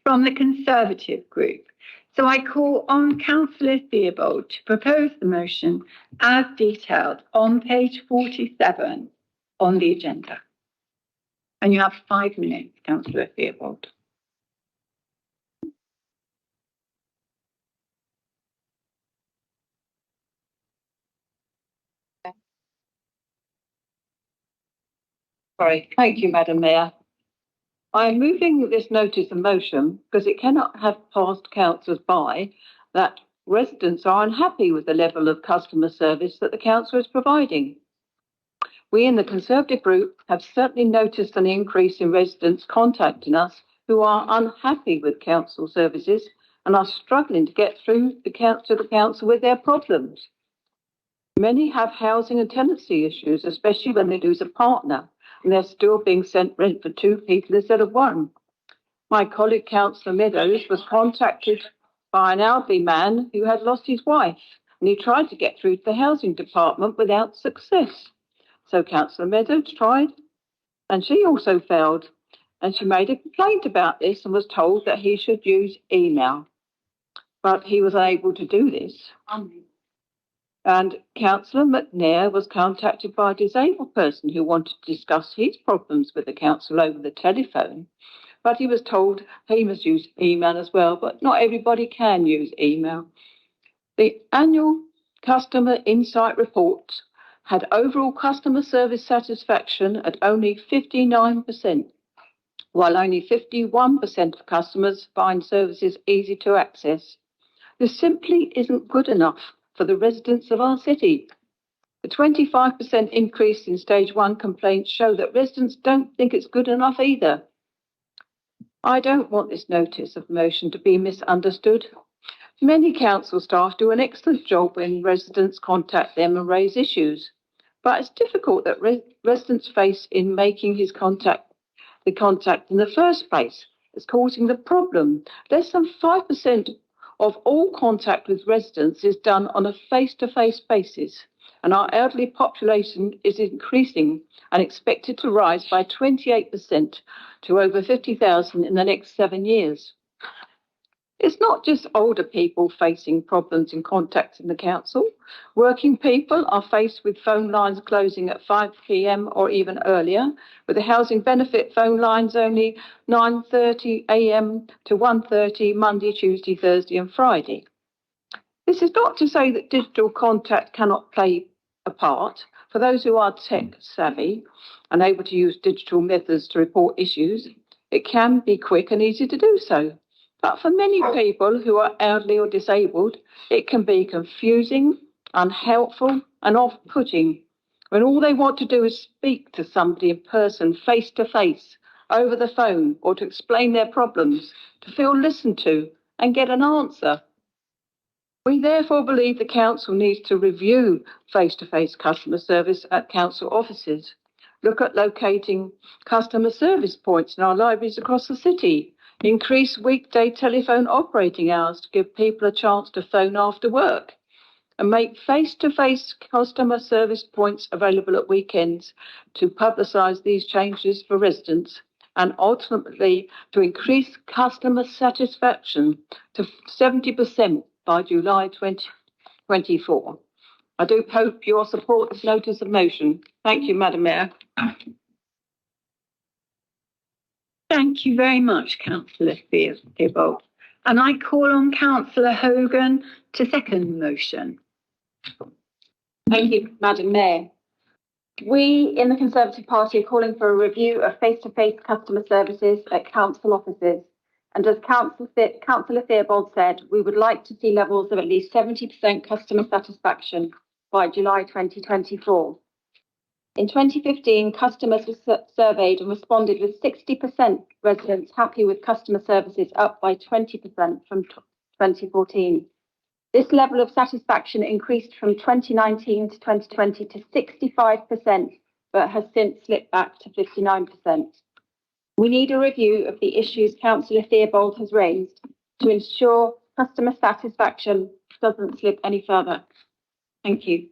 from the Conservative group. So I call on Councillor Theobald to propose the motion as detailed on page 47 on the agenda. And you have 5 minutes, Councillor Theobald. Sorry. Thank you, Madam Mayor. I am moving this notice of motion because it cannot have passed councillors by that residents are unhappy with the level of customer service that the council is providing. We in the Conservative group have certainly noticed an increase in residents contacting us who are unhappy with council services and are struggling to get through to the council with their problems. Many have housing and tenancy issues, especially when they lose a partner and they're still being sent rent for 2 people instead of 1. My colleague, Councillor Meadows, was contacted by an elderly man who had lost his wife, and he tried to get through to the housing department without success. So Councillor Meadows tried, and she also failed, and she made a complaint about this and was told that he should use email. But he was unable to do this. And Councillor McNair was contacted by a disabled person who wanted to discuss his problems with the council over the telephone, but he was told he must use email as well, but not everybody can use email. The annual customer insight reports had overall customer service satisfaction at only 59%, while only 51% of customers find services easy to access. This simply isn't good enough for the residents of our city. The 25% increase in stage 1 complaints show that residents don't think it's good enough either. I don't want this notice of motion to be misunderstood. Many council staff do an excellent job when residents contact them and raise issues, but it's difficult that residents face in making the contact in the first place. It's causing the problem. Less than 5% of all contact with residents is done on a face-to-face basis, and our elderly population is increasing and expected to rise by 28% to over 50,000 in the next 7 years. It's not just older people facing problems in contacting the council. Working people are faced with phone lines closing at 5 p.m. or even earlier, with the housing benefit phone lines only 9:30 a.m. to 1:30 Monday, Tuesday, Thursday and Friday. This is not to say that digital contact cannot play a part. For those who are tech savvy and able to use digital methods to report issues, it can be quick and easy to do so. But for many people who are elderly or disabled, it can be confusing, unhelpful and off-putting when all they want to do is speak to somebody in person, face to face, over the phone, or to explain their problems, to feel listened to and get an answer. We therefore believe the council needs to review face-to-face customer service at council offices, look at locating customer service points in our libraries across the city, increase weekday telephone operating hours to give people a chance to phone after work, and make face-to-face customer service points available at weekends to publicise these changes for residents, and ultimately to increase customer satisfaction to 70% by July 2024. I do hope you will support this notice of motion. Thank you, Madam Mayor. Thank you very much, Councillor Theobald. And I call on Councillor Hogan to second the motion. Thank you, Madam Mayor. We in the Conservative Party are calling for a review of face-to-face customer services at council offices. And as Councillor Theobald said, we would like to see levels of at least 70% customer satisfaction by July 2024. In 2015, customers were surveyed and responded with 60% residents happy with customer services, up by 20% from 2014. This level of satisfaction increased from 2019 to 2020 to 65%, but has since slipped back to 59%. We need a review of the issues Councillor Theobald has raised to ensure customer satisfaction doesn't slip any further. Thank you.